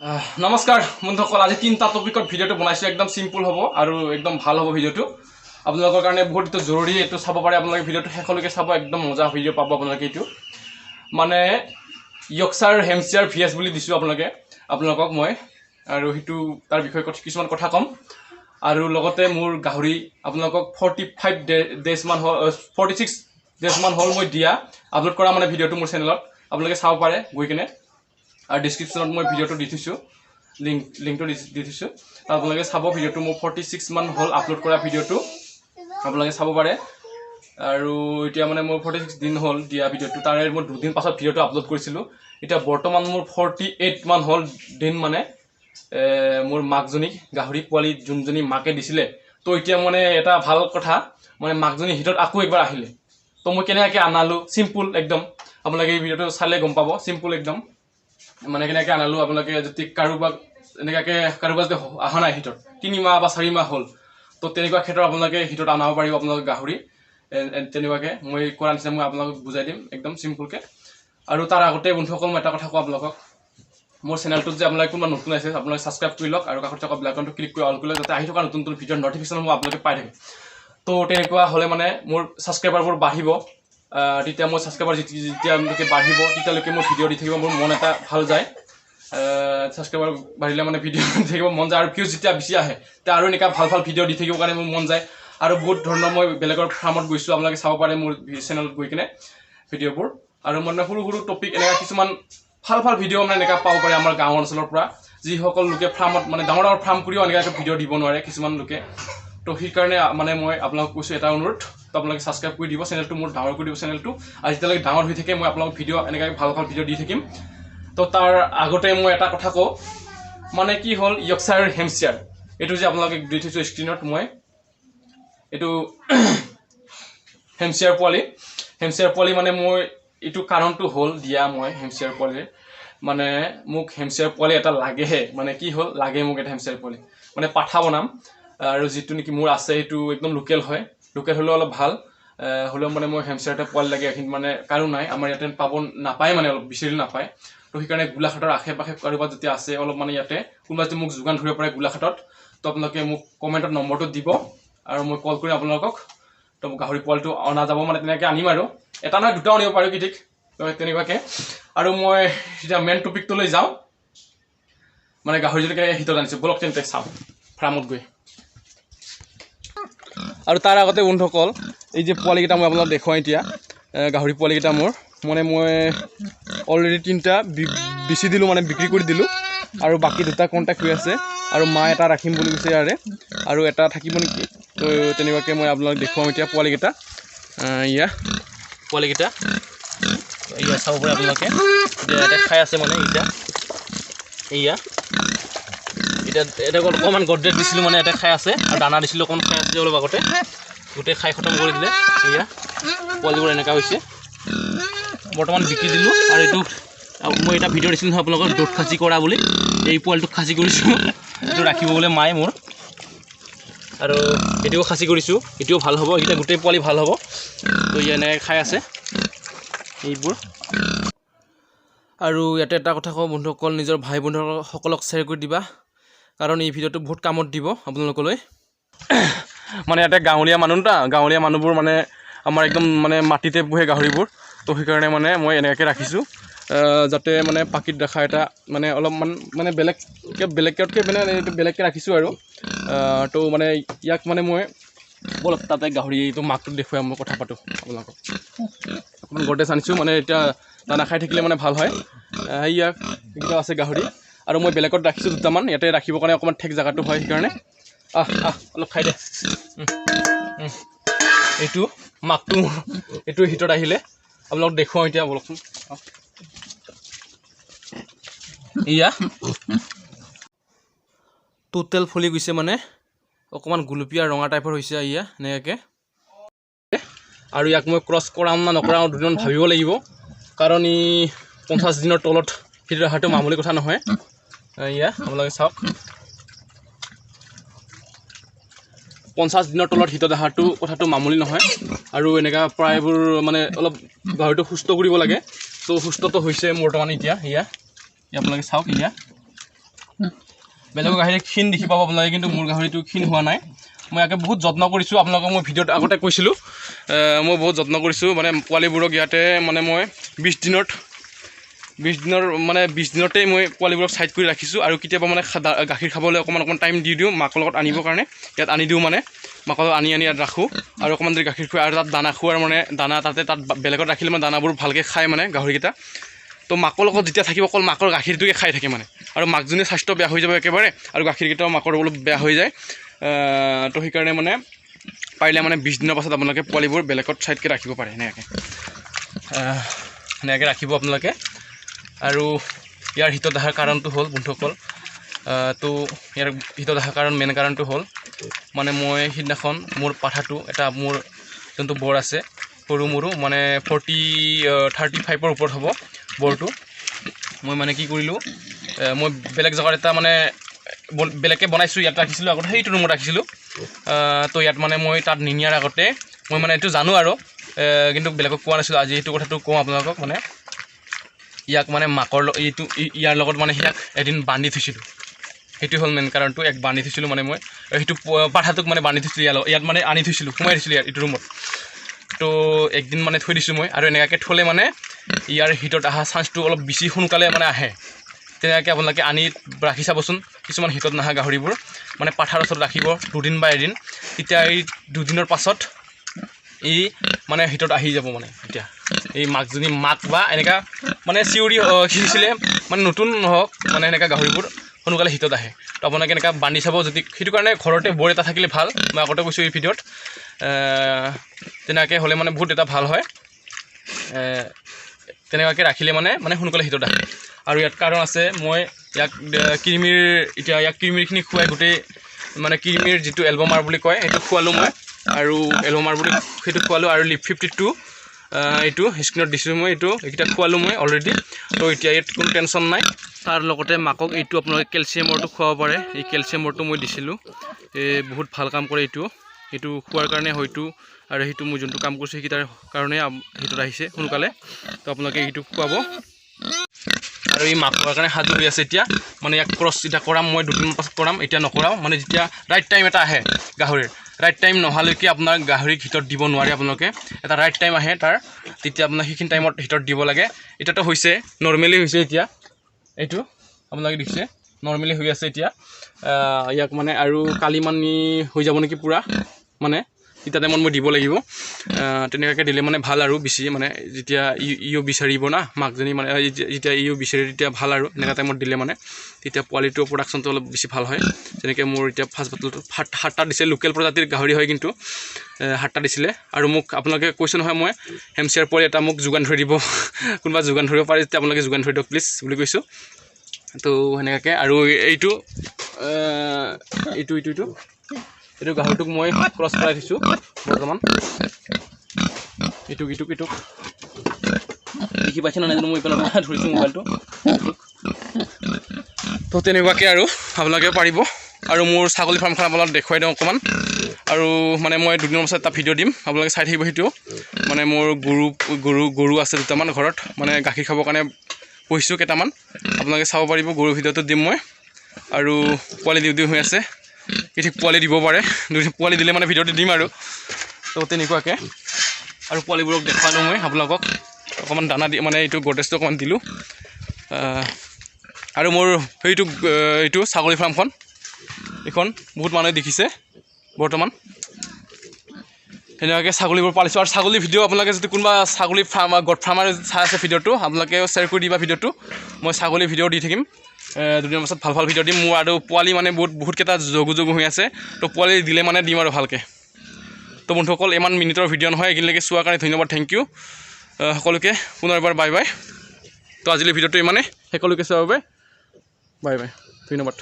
নমস্কাৰ বন্ধুসকল, আজি তিনিটা টপিকত ভিডিঅ'টো বনাইছোঁ। একদম চিম্পল হ'ব আৰু একদম ভাল হ'ব ভিডিঅ'টো। আপোনালোকৰ কাৰণে বহুত এইটো জৰুৰী, এইটো চাব পাৰে আপোনালোকে। ভিডিঅ'টো শেষলৈকে চাব, একদম মজা ভিডিঅ' পাব আপোনালোকে। এইটো মানে য়ৰ্কশ্বায়াৰ হেম্পশ্বায়াৰ VS বুলি দিছোঁ আপোনালোকক মই, আৰু সেইটো তাৰ বিষয়ে কিছুমান কথা ক'ম। আৰু লগতে মোৰ গাহৰি আপোনালোকক 45 ডেজ মান হ'ল, 46 ডেজ মান হ'ল মই দিয়া আপলোড কৰা মানে ভিডিঅ'টো মোৰ চেনেলত। আপোনালোকে চাব পাৰে গৈ কিনে, আৰু ডিছক্ৰিপশ্যনত মই ভিডিঅ'টো দি থৈছোঁ, লিংকটো দি থৈছোঁ। আপোনালোকে চাব ভিডিঅ'টো। মোৰ 46 মান হ'ল আপলোড কৰা ভিডিঅ'টো, আপোনালোকে চাব পাৰে। আৰু এতিয়া মানে মোৰ 46 দিন হ'ল দিয়া ভিডিঅ'টো। তাৰে মই 2 দিন পাছত ভিডিঅ'টো আপলোড কৰিছিলোঁ। এতিয়া বৰ্তমান মোৰ 48 মান হ'ল দিন, মানে মোৰ মাকজনী গাহৰি পোৱালি যোনজনী মাকে দিছিলে। তো এতিয়া মানে এটা ভাল কথা, মানে মাকজনী হিটত আকৌ একবাৰ আহিলে। তো মই কেনেকৈ আনালোঁ, চিম্পুল একদম। আপোনালোকে এই ভিডিঅ'টো চালে গম পাব, চিম্পুল একদম। মানে কেনেকৈ আনালোঁ, আপোনালোকে যদি কাৰোবাক যদি অহা নাই হিটত, 3 মাহ বা 4 মাহ হ'ল, তো তেনেকুৱা ক্ষেত্ৰত আপোনালোকে হিটত আনাব পাৰিব আপোনালোকে গাহৰি। তেনেকুৱাকৈ মই কৰা নিচিনা মই আপোনালোকক বুজাই দিম একদম চিম্পুলকৈ। আৰু তাৰ আগতে বন্ধুসকল মই এটা কথা কওঁ আপোনালোকক, মোৰ চেনেলটোত যে আপোনালোকে কোনোবা নতুন আছে, আপোনালোকে ছাবস্ক্ৰাইব কৰি লওক আৰু কাষত থকা বেল আইকনটো ক্লিক কৰি অল কৰি লওক, যাতে আহি থকা নতুন নতুন ভিডিঅ'ৰ নটিফিকেশ্যন আপোনালোকে পাই থাকে। তো তেনেকুৱা হ'লে মানে মোৰ ছাবস্ক্ৰাইবাৰবোৰ বাঢ়িব। তেতিয়া মই ছাবস্ক্ৰাইবাৰ যেতিয়ালৈকে বাঢ়িব, তেতিয়ালৈকে মোৰ ভিডিঅ' দি থাকিব, মোৰ মন এটা ভাল যায়। ছাবস্ক্ৰাইবাৰ বাঢ়িলে মানে ভিডিঅ' দি থাকিব মন যায়, আৰু ভিউজ যেতিয়া বেছি আহে তেতিয়া আৰু এনেকুৱা ভাল ভাল ভিডিঅ' দি থাকিবৰ কাৰণে মোৰ মন যায়। আৰু বহুত ধৰণৰ মই বেলেগৰ ফাৰ্মত গৈছোঁ, আপোনালোকে চাব পাৰে মোৰ চেনেলত গৈ কিনে ভিডিঅ'বোৰ। আৰু মানে সৰু সৰু টপিক এনেকুৱা কিছুমান ভাল ভাল ভিডিঅ' মানে এনেকুৱা পাব পাৰে আমাৰ গাঁও অঞ্চলৰ পৰা, যিসকল লোকে ফাৰ্মত মানে ডাঙৰ ডাঙৰ ফাৰ্ম কৰিও এনেকৈ ভিডিঅ' দিব নোৱাৰে কিছুমান লোকে। তো সেইকাৰণে মানে মই আপোনালোকক কৈছোঁ এটা অনুৰোধ, তো আপোনালোকে ছাবস্ক্ৰাইব কৰি দিব চেনেলটো, মোৰ ডাঙৰ কৰি দিব চেনেলটো। আৰু যেতিয়ালৈকে ডাঙৰ হৈ থাকে মই আপোনালোকক ভিডিঅ' এনেকৈ ভাল ভাল ভিডিঅ' দি থাকিম। তো তাৰ আগতে মই এটা কথা কওঁ, মানে কি হ'ল য়ৰ্কশ্বায়াৰ হেম্পশ্বায়াৰ, এইটো যে আপোনালোকে দি থৈছোঁ স্ক্ৰীণত, মই এইটো হেম্পশ্বায়াৰ পোৱালি মানে মই এইটো কাৰণটো হ'ল দিয়া মই হেম্পশ্বায়াৰ পোৱালিৰ, মানে মোক হেম্পশ্বায়াৰ পোৱালি এটা লাগেহে। মানে কি হ'ল, লাগে মোক এটা হেম্পশ্বায়াৰ পোৱালি, মানে পাঠা বনাম। আৰু যিটো নেকি মোৰ আছে সেইটো একদম লোকেল হয়, লোকেল হ'লেও অলপ ভাল হ'লেও মানে মই হেম্পশ্বায়াৰ এটা পোৱালি লাগে। এইখিনি মানে কাৰো নাই আমাৰ ইয়াতে, পাব নাপায়, মানে অলপ বিচাৰিলে নাপায়। তো সেইকাৰণে গোলাঘাটৰ আশে পাশে কাৰোবাৰ যেতিয়া আছে অলপ মানে ইয়াতে কোনোবা যদি মোক যোগান ধৰিব পাৰে গোলাঘাটত, তো আপোনালোকে মোক কমেণ্টত নম্বৰটো দিব আৰু মই কল কৰিম আপোনালোকক। তো গাহৰি পোৱালিটো অনা যাব, মানে তেনেকৈ আনিম, আৰু এটা নহয় দুটাও আনিব পাৰোঁ কি ঠিক, তেনেকুৱাকৈ। আৰু মই এতিয়া মেইন টপিকটোলৈ যাওঁ, মানে গাহৰি যদি কেনেকৈ হিটত আনিছোঁ বলক তেন্তে চাওঁ ফাৰ্মত গৈ। আৰু তাৰ আগতে বন্ধুসকল, এই যে পোৱালিকেইটা মই আপোনালোকক দেখুৱাওঁ এতিয়া, গাহৰি পোৱালিকেইটা মোৰ মানে মই অলৰেডি 3টা বেচি দিলোঁ, মানে বিক্ৰী কৰি দিলোঁ, আৰু বাকী 2টা কণ্টেক্ট হৈ আছে। আৰু মা এটা ৰাখিম বুলি কৈছে ইয়াৰে, আৰু এটা থাকিব নেকি। তো তেনেকুৱাকৈ মই আপোনালোকক দেখুৱাওঁ এতিয়া পোৱালিকেইটা। পোৱালিকেইটা চাব পাৰে আপোনালোকে, এতিয়া খাই আছে মানে এতিয়া এটা অকণমান গড্ৰেজ দিছিলোঁ, মানে এটা খাই আছে, আৰু দানা দিছিলোঁ অকণমান খাই আছে অলপ আগতে, গোটেই খাই খতম কৰি দিলে। পোৱালিবোৰ এনেকুৱা হৈছে, বৰ্তমান বিক্ৰী দিলোঁ। আৰু এইটো মই এটা ভিডিঅ' দিছিলোঁ নহয় আপোনালোকক, দৌত খাচী কৰা বুলি, এই পোৱালিটোক খাচী কৰিছোঁ, এইটো ৰাখিব বোলে মায়ে মোৰ। আৰু এইটোও খাচী কৰিছোঁ, এইটোও ভাল হ'ব, এইকেইটা গোটেই পোৱালি ভাল হ'ব। তো এনেকৈ খাই আছে এইবোৰ। আৰু ইয়াতে এটা কথা কওঁ বন্ধুসকল, নিজৰ ভাই বন্ধুসকলক শ্বেয়াৰ কৰি দিবা, কাৰণ এই ভিডিঅ'টো বহুত কামত দিব আপোনালোকলৈ। মানে ইয়াতে গাঁৱলীয়া মানুহবোৰ মানে আমাৰ একদম মানে মাটিতে পোহে গাহৰিবোৰ। তো সেইকাৰণে মানে মই এনেকৈ ৰাখিছোঁ, যাতে মানে পাকিত ৰখা এটা মানে অলপমান মানে বেলেগতকৈ মানে এইটো বেলেগকৈ ৰাখিছোঁ। আৰু তো মানে ইয়াক মানে মই অলপ তাতে গাহৰি এইটো মাকটোক দেখুৱাই মই কথা পাতোঁ আপোনালোকক। অকণমান গড্ৰেজ আনিছোঁ, মানে এতিয়া দানা খাই থাকিলে মানে ভাল হয়। এইকেইটা আছে গাহৰি, আৰু মই বেলেগত ৰাখিছোঁ 2টামান, ইয়াতে ৰাখিবৰ কাৰণে অকণমান ঠেক জেগাটো হয়, সেইকাৰণে অলপ খাই দে। এইটো মাকটো, এইটো হিটত আহিলে আপোনালোকক দেখুৱাওঁ এতিয়া, বলকচোন। টোটেল ফুলি গৈছে, মানে অকণমান গুলপীয়া ৰঙা টাইপৰ হৈছে এনেকৈ। আৰু ইয়াক মই ক্ৰছ কৰাম না নকৰাওঁ দুদিনমান ভাবিব লাগিব, কাৰণ ই 50 দিনৰ তলত হিটত অহাটো মামুলি কথা নহয়। আপোনালোকে চাওক, 50 দিনৰ তলত হিটত অহাটো কথাটো মামুলি নহয়। আৰু এনেকুৱা প্ৰায়বোৰ মানে অলপ গাহৰিটো সুস্থ কৰিব লাগে। তো সুস্থটো হৈছে বৰ্তমান এতিয়া আপোনালোকে চাওক, বেলেগৰ গাহৰি ক্ষীণ দেখি পাব আপোনালোকে, কিন্তু মোৰ গাহৰিটো ক্ষীণ হোৱা নাই। মই ইয়াকে বহুত যত্ন কৰিছোঁ, আপোনালোকক মই ভিডিঅ'ত আগতে কৈছিলোঁ। মই বহুত যত্ন কৰিছোঁ, মানে পোৱালিবোৰক ইয়াতে মানে মই 20 দিনতেই মই পোৱালিবোৰক চাইড কৰি ৰাখিছোঁ। আৰু কেতিয়াবা মানে গাখীৰ খাবলৈ অকণমান টাইম দি দিওঁ মাকৰ লগত আনিবৰ কাৰণে, ইয়াত আনি দিওঁ মানে মাকৰ লগত আনি ইয়াত ৰাখোঁ আৰু অকণমান দেৰি গাখীৰ খুৱাই আৰু তাত দানা খোৱাৰ মানে দানা তাত বেলেগত ৰাখিলে মানে দানাবোৰ ভালকৈ খায় মানে গাহৰিকেইটা। তো মাকৰ লগত যেতিয়া থাকিব অকল মাকৰ গাখীৰটোকে খাই থাকে মানে, আৰু মাকজনীৰ স্বাস্থ্য বেয়া হৈ যাব একেবাৰে, আৰু গাখীৰকেইটাও মাকৰ অলপ বেয়া হৈ যায়। তো সেইকাৰণে মানে পাৰিলে মানে 20 দিনৰ পাছত আপোনালোকে পোৱালিবোৰ বেলেগত ছাইডকৈ ৰাখিব পাৰে, এনেকৈ ৰাখিব আপোনালোকে। আৰু ইয়াৰ হিতত অহাৰ কাৰণটো হ'ল বন্ধুসকল, তো ইয়াৰ হিতত অহাৰ মেইন কাৰণটো হ'ল মানে মই সিদিনাখন মোৰ পাঠাটো এটা মোৰ যোনটো বৰ আছে সৰু মোৰো মানে 35ৰ ওপৰত হ'ব বৰটো। মই মানে কি কৰিলোঁ, মই বেলেগ জেগাত এটা মানে বেলেগকৈ বনাইছোঁ, ইয়াত ৰাখিছিলোঁ আগতে, সেইটো ৰুমত ৰাখিছিলোঁ। তো ইয়াত মানে মই তাত নিনিয়াৰ আগতে মই মানে এইটো জানো আৰু, কিন্তু বেলেগক কোৱা নাছিলোঁ। আজি এইটো কথাটো কওঁ আপোনালোকক, মানে ইয়াক মানে ইয়াৰ লগত মানে ইয়াক এদিন বান্ধি থৈছিলোঁ। সেইটো হ'ল মেইন কাৰণটো, এক বান্ধি থৈছিলোঁ মানে মই সেইটো পাঠাটোক মানে বান্ধি থৈছিলোঁ ইয়াত মানে আনি থৈছিলোঁ, সোমাই দিছিলোঁ এইটো ৰুমত। তো একদিন মানে থৈ দিছোঁ মই, আৰু এনেকুৱাকৈ থ'লে মানে ইয়াৰ হিটত অহা চান্সটো অলপ বেছি সোনকালে মানে আহে। তেনেকুৱাকৈ আপোনালোকে আনি ৰাখি চাবচোন, কিছুমান হিটত নহা গাহৰিবোৰ মানে পাঠাৰ ওচৰত ৰাখিব 2 দিন বা এদিন, তেতিয়া এই 2 দিনৰ পাছত ই মানে হিটত আহি যাব। মানে এতিয়া এই মাকজনী মাক বা এনেকুৱা মানে চিঞৰি সিঁচিলে মানে নতুন নহওক মানে এনেকুৱা গাহৰিবোৰ সোনকালে হিটত আহে। তো আপোনালোকে এনেকুৱা বান্ধি চাব, যদি সেইটো কাৰণে ঘৰতে বৰ এটা থাকিলে ভাল। মই আগতে কৈছোঁ এই ভিডিঅ'ত, তেনেকুৱাকৈ হ'লে মানে বহুত এটা ভাল হয়। তেনেকুৱাকৈ ৰাখিলে মানে সোনকালে হিটত আহে। আৰু ইয়াত কাৰণ আছে, মই ইয়াক কৃমিৰখিনি খুৱাই গোটেই মানে কৃমিৰ যিটো এলবমাৰ বুলি কয় সেইটো খোৱালোঁ মই, আৰু এলবমাৰ বুলি সেইটো খোৱালোঁ, আৰু লিপ 52 এইটো স্ক্ৰীণত দিছোঁ মই, এইকেইটা খোৱালোঁ মই অলৰেডি। তো এতিয়া ইয়াত কোনো টেনশ্যন নাই। তাৰ লগতে মাকক এইটো আপোনালোকে কেলছিয়ামৰটো খুৱাব পাৰে, এই কেলছিয়ামৰটো মই দিছিলোঁ, বহুত ভাল কাম কৰে এইটো খোৱাৰ কাৰণে হয়তো, আৰু সেইটো মই যোনটো কাম কৰিছোঁ সেইকেইটাৰ কাৰণে সেইটোত আহিছে সোনকালে। তো আপোনালোকে এইটো খুৱাব। আৰু এই মাক খোৱাৰ কাৰণে সাজু হৈ আছে এতিয়া, মানে ইয়াক ক্ৰছ এতিয়া কৰাম মই 2 দিনৰ পাছত কৰাম, এতিয়া নকৰাওঁ। মানে যেতিয়া ৰাইট টাইম এটা আহে গাহৰিৰ, ৰাইট টাইম নহালৈকে আপোনাৰ গাহৰিক হিটত দিব নোৱাৰে। আপোনালোকে এটা ৰাইট টাইম আহে তাৰ, তেতিয়া আপোনাৰ সেইখিনি টাইমত হিটত দিব লাগে। এতিয়াতো হৈছে নৰ্মেলি হৈছে, এতিয়া এইটো আপোনালোকে দেখিছে নৰ্মেলি হৈ আছে এতিয়া। ইয়াক মানে আৰু কালি মানি হৈ যাব নেকি পূৰা, মানে তেতিয়া টাইমত মই দিব লাগিব। তেনেকুৱাকৈ দিলে মানে ভাল, আৰু বেছি মানে যেতিয়া ইও বিচাৰিব না মাকজনী, মানে যেতিয়া ইও বিচাৰে তেতিয়া ভাল। আৰু এনেকুৱা টাইমত দিলে মানে তেতিয়া পোৱালিটোৰ প্ৰডাকশ্যনটো অলপ বেছি ভাল হয়। যেনেকৈ মোৰ এতিয়া ফাৰ্ষ্ট বাটলটো 7টা দিছে, লোকেল প্ৰজাতিৰ গাহৰি হয় কিন্তু 7টা দিছিলে। আৰু মোক আপোনালোকে কৈছোঁ নহয়, মই হেমচিয়াৰ পোৱালি এটা মোক যোগান ধৰি দিব, কোনোবা যোগান ধৰিব পাৰে তেতিয়া আপোনালোকে যোগান ধৰি দিয়ক প্লিজ বুলি কৈছোঁ। তো সেনেকুৱাকৈ আৰু এইটো গাহৰিটোক মই ক্ৰছ কৰাই থৈছোঁ বৰ্তমান। এইটোক দেখি পাইছে না নাজানো, মই এইফালৰ পৰা ধৰিছোঁ মোবাইলটো। তো তেনেকুৱাকৈ আৰু আপোনালোকে পাৰিব। আৰু মোৰ ছাগলী ফাৰ্মখন আপোনালোকক দেখুৱাই দিওঁ অকণমান। আৰু মানে মই 2 দিনৰ পাছত এটা ভিডিঅ' দিম, আপোনালোকে চাই থাকিব। সেইটো মানে মোৰ গৰু আছে 2টামান ঘৰত, মানে গাখীৰ খাবৰ কাৰণে পুহিছোঁ কেইটামান, আপোনালোকে চাব পাৰিব। গৰু ভিডিঅ'টো দিম মই। আৰু পোৱালি দিওঁ হৈ আছে, ঠিক পোৱালি দিব পাৰে, পোৱালি দিলে মানে ভিডিঅ'টো দিম আৰু। তো তেনেকুৱাকৈ আৰু পোৱালিবোৰক দেখুৱালোঁ মই আপোনালোকক, অকণমান দানা দি মানে এইটো গডৰেজটো অকণমান দিলোঁ। আৰু মোৰ এইটো ছাগলী ফাৰ্মখন, এইখন বহুত মানুহে দেখিছে বৰ্তমান। তেনেকুৱাকৈ ছাগলীবোৰ পালিছোঁ। আৰু ছাগলী ভিডিঅ' আপোনালোকে যদি কোনোবা ছাগলী গড ফাৰ্মাৰ চাই আছে ভিডিঅ'টো, আপোনালোকে শ্বেয়াৰ কৰি দিবা ভিডিঅ'টো। মই ছাগলী ভিডিঅ' দি থাকিম, 2 দিনৰ পাছত ভাল ভিডিঅ' দিম। মোৰ আৰু পোৱালি মানে বহুতকেইটা যোগু হৈ আছে, তো পোৱালি দিলে মানে দিম আৰু ভালকৈ। তো বন্ধুসকল, ইমান মিনিটৰ ভিডিঅ' নহয়, এইখিনিলৈকে চোৱাৰ কাৰণে ধন্যবাদ, থেংক ইউ সকলোকে। পুনৰবাৰ বাই বাই। তো আজিলৈ ভিডিঅ'টো ইমানে, সকলোকে চোৱাৰ বাবে বাই বাই, ধন্যবাদ।